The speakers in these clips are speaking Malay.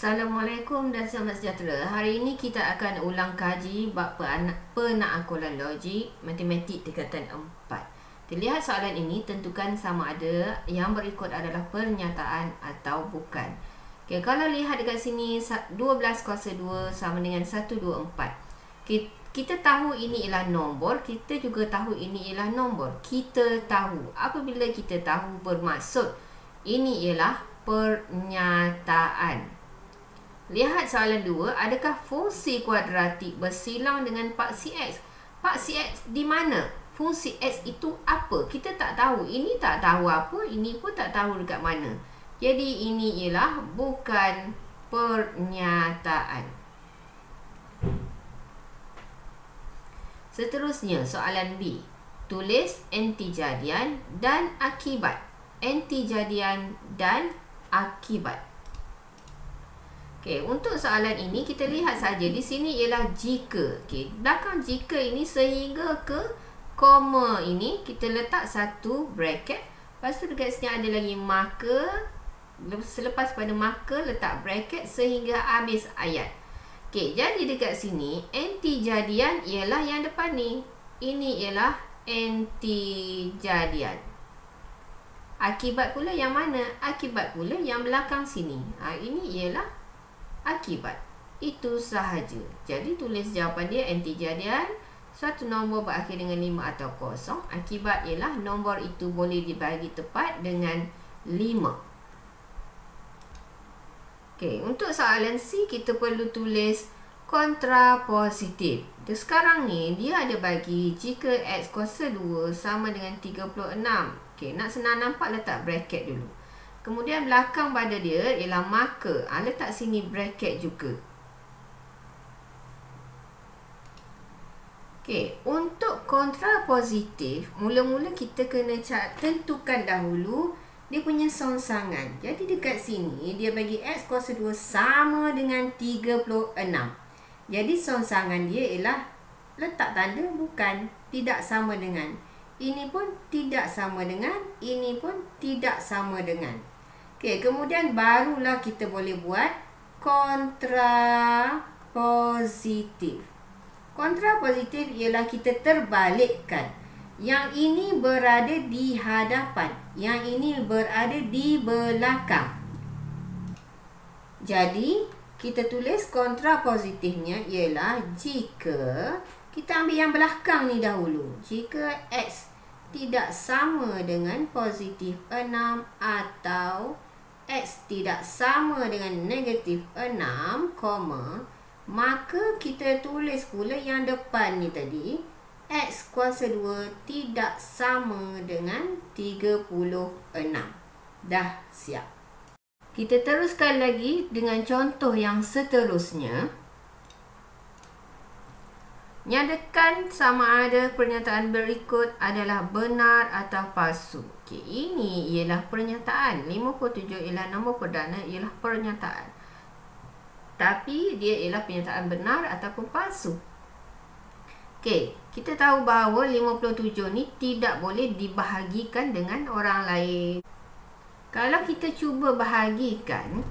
Assalamualaikum dan selamat sejahtera. Hari ini kita akan ulang kaji bab penakaulan logik matematik tingkatan 4. Terlihat soalan ini, tentukan sama ada yang berikut adalah pernyataan atau bukan. Okay, kalau lihat dekat sini 12 kuasa 2 sama dengan 124. Kita tahu ini ialah nombor, kita juga tahu ini ialah nombor. Kita tahu. Apabila kita tahu bermaksud ini ialah pernyataan. Lihat soalan 2, adakah fungsi kuadratik bersilang dengan paksi X? Paksi X di mana? Fungsi X itu apa? Kita tak tahu. Ini tak tahu apa, ini pun tak tahu dekat mana. Jadi ini ialah bukan pernyataan. Seterusnya, soalan B. Tulis antijadian dan akibat. Antijadian dan akibat. Okey, untuk soalan ini kita lihat saja di sini ialah jika. Okey, belakang jika ini sehingga ke koma ini kita letak satu bracket. Lepas tu dekat sini ada lagi maka. Selepas pada maka letak bracket sehingga habis ayat. Okey, jadi dekat sini antijadian ialah yang depan ni. Ini ialah antijadian. Akibat pula yang mana? Akibat pula yang belakang sini. Ini ialah akibat. Itu sahaja. Jadi tulis jawapan dia antijadian. Suatu nombor berakhir dengan 5 atau kosong. Akibat ialah nombor itu boleh dibagi tepat dengan 5. Okey, untuk soalan C kita perlu tulis kontrapositif. Sekarang ni dia ada bagi jika X kuasa 2 sama dengan 36. Okey, nak senang nampak letak bracket dulu. Kemudian belakang pada dia ialah maka. Letak sini bracket juga. Okey, untuk kontrapositif, mula-mula kita kena tentukan dahulu dia punya songsangan. Jadi dekat sini dia bagi X kuasa 2 sama dengan 36. Jadi songsangan dia ialah letak tanda bukan, tidak sama dengan. Ini pun tidak sama dengan, ini pun tidak sama dengan. Okey, kemudian barulah kita boleh buat kontrapositif. Kontrapositif ialah kita terbalikkan. Yang ini berada di hadapan, yang ini berada di belakang. Jadi, kita tulis kontrapositifnya ialah jika kita ambil yang belakang ni dahulu. Jika X tidak sama dengan positif 6 atau X tidak sama dengan negatif 6, maka kita tulis pula yang depan ni tadi. X kuasa 2 tidak sama dengan 36. Dah siap. Kita teruskan lagi dengan contoh yang seterusnya. Nyatakan sama ada pernyataan berikut adalah benar atau palsu. Okey, ini ialah pernyataan. 57 ialah nombor perdana, ialah pernyataan. Tapi dia ialah pernyataan benar ataupun palsu. Okey, kita tahu bahawa 57 ni tidak boleh dibahagikan dengan orang lain. Kalau kita cuba bahagikan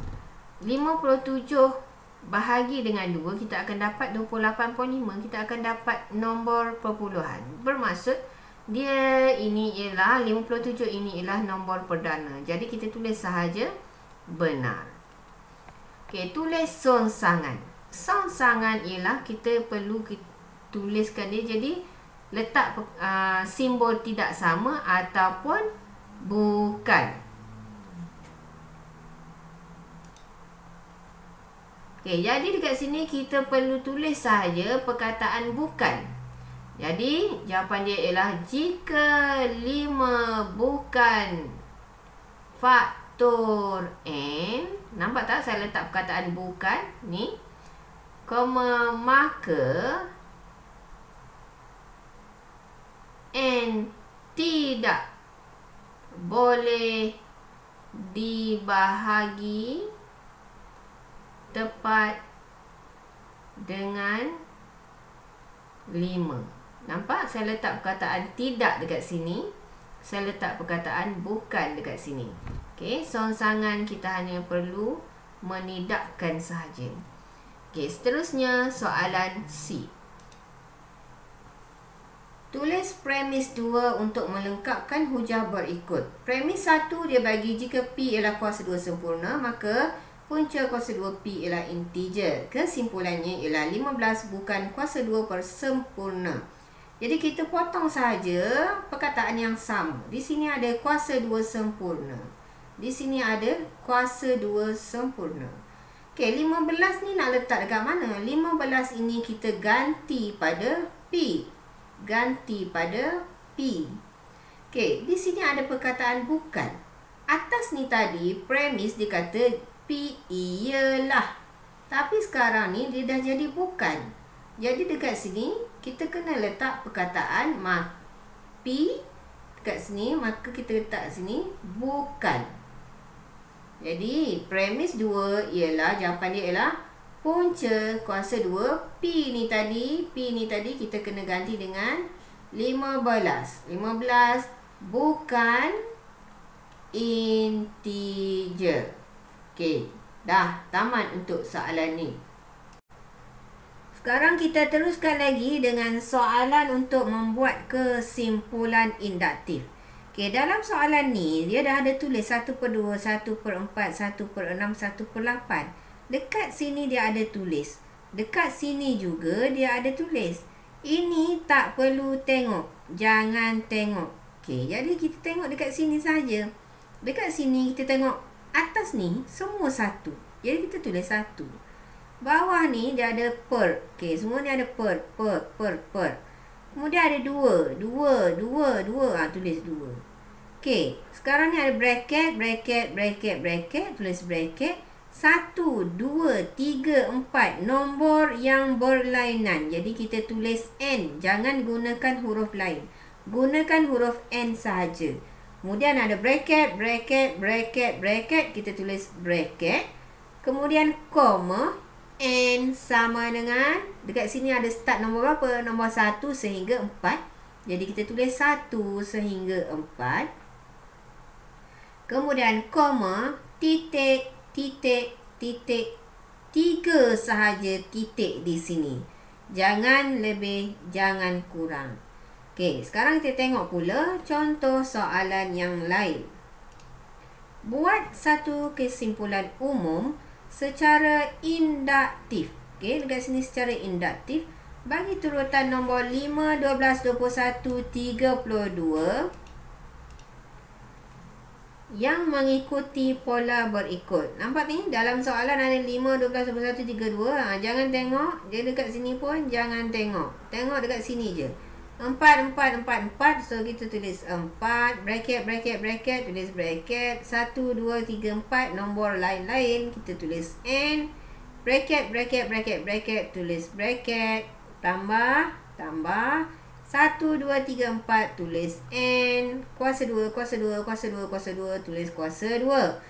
57 bahagi dengan 2, kita akan dapat 28.5. Kita akan dapat nombor perpuluhan. Bermaksud dia ini ialah 57, ini ialah nombor perdana. Jadi kita tulis sahaja benar. Okey, tulis songsangan. Songsangan ialah kita perlu tuliskan dia, jadi letak simbol tidak sama ataupun bukan. Okey, jadi dekat sini kita perlu tulis sahaja perkataan bukan. Jadi jawapan dia ialah jika 5 bukan faktor n. Nampak tak saya letak perkataan bukan ni, maka n tidak boleh dibahagi tepat dengan 5. Nampak? Saya letak perkataan tidak dekat sini. Saya letak perkataan bukan dekat sini. Okey, songsangan kita hanya perlu menidakkan sahaja. Okey, seterusnya soalan C. Tulis premis 2 untuk melengkapkan hujah berikut. Premis 1 dia bagi jika P ialah kuasa 2 sempurna, maka punca kuasa 2P ialah integer. Kesimpulannya ialah 15 bukan kuasa 2 persempurna. Jadi kita potong sahaja perkataan yang sama. Di sini ada kuasa 2 sempurna. Di sini ada kuasa 2 sempurna. Okey, 15 ni nak letak dekat mana? 15 ini kita ganti pada P. Ganti pada P. Okey, di sini ada perkataan bukan. Atas ni tadi premis dia kata P ialah. Tapi sekarang ni dia dah jadi bukan. Jadi dekat sini kita kena letak perkataan P dekat sini, maka kita letak sini bukan. Jadi premis 2 ialah, jawapan dia ialah punca kuasa 2 P ni tadi kita kena ganti dengan 15. 15 bukan integer. Okey, dah tamat untuk soalan ni. Sekarang kita teruskan lagi dengan soalan untuk membuat kesimpulan induktif. Okey, dalam soalan ni dia dah ada tulis 1/2, 1/4, 1/6, 1/8. Dekat sini dia ada tulis. Dekat sini juga dia ada tulis. Ini tak perlu tengok. Jangan tengok. Okey, jadi kita tengok dekat sini saja. Dekat sini kita tengok atas ni semua 1. Jadi kita tulis 1. Bawah ni dia ada per. Okey, semua ni ada per. Kemudian ada 2. Tulis 2. Okey, sekarang ni ada bracket. Tulis bracket. 1, 2, 3, 4 nombor yang berlainan. Jadi kita tulis N. Jangan gunakan huruf lain. Gunakan huruf N sahaja. Kemudian ada bracket. Kita tulis bracket. Kemudian koma. N sama dengan, dekat sini ada start nombor berapa? Nombor 1 sehingga 4. Jadi kita tulis 1 sehingga 4. Kemudian koma, titik. 3 sahaja titik di sini. Jangan lebih, jangan kurang. Okey, sekarang kita tengok pula contoh soalan yang lain. Buat satu kesimpulan umum secara induktif. Okey, dekat sini secara induktif. Bagi turutan nombor 5, 12, 21, 32 yang mengikuti pola berikut. Nampak ni? Dalam soalan ada 5, 12, 21, 32. Jangan tengok. Dia dekat sini pun jangan tengok. Tengok dekat sini je. 4. So, kita tulis 4. Bracket. Tulis bracket. 1, 2, 3, 4. Nombor lain-lain. Kita tulis N. Bracket. Tulis bracket. Tambah. 1, 2, 3, 4 tulis N. Kuasa 2. Tulis kuasa 2.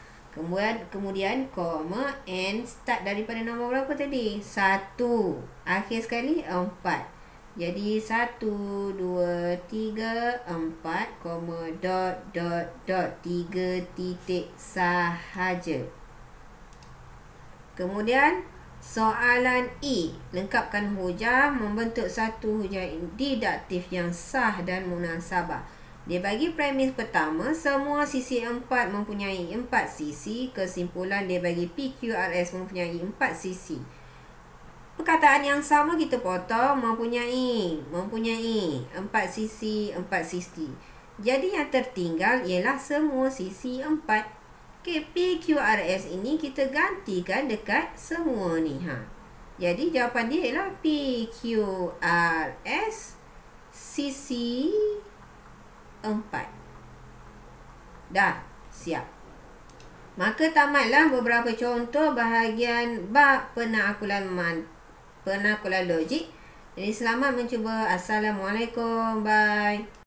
Kemudian koma N. Start daripada nombor berapa tadi? 1. Akhir sekali 4. Jadi 1, 2, 3, 4, koma, dot. 3 titik sahaja. Kemudian soalan E. Lengkapkan hujah membentuk satu hujah deduktif yang sah dan munasabah. Dia bagi premis pertama, semua sisi 4 mempunyai 4 sisi. Kesimpulan dia bagi PQRS mempunyai 4 sisi. Perkataan yang sama kita potong, mempunyai 4 sisi. Jadi yang tertinggal ialah semua sisi 4. Okay, PQRS ini kita gantikan dekat semua ni. Jadi jawapan dia ialah PQRS sisi 4. Dah siap. Maka tamatlah beberapa contoh bahagian bab penaklukan logik. Jadi selamat mencuba. Assalamualaikum. Bye.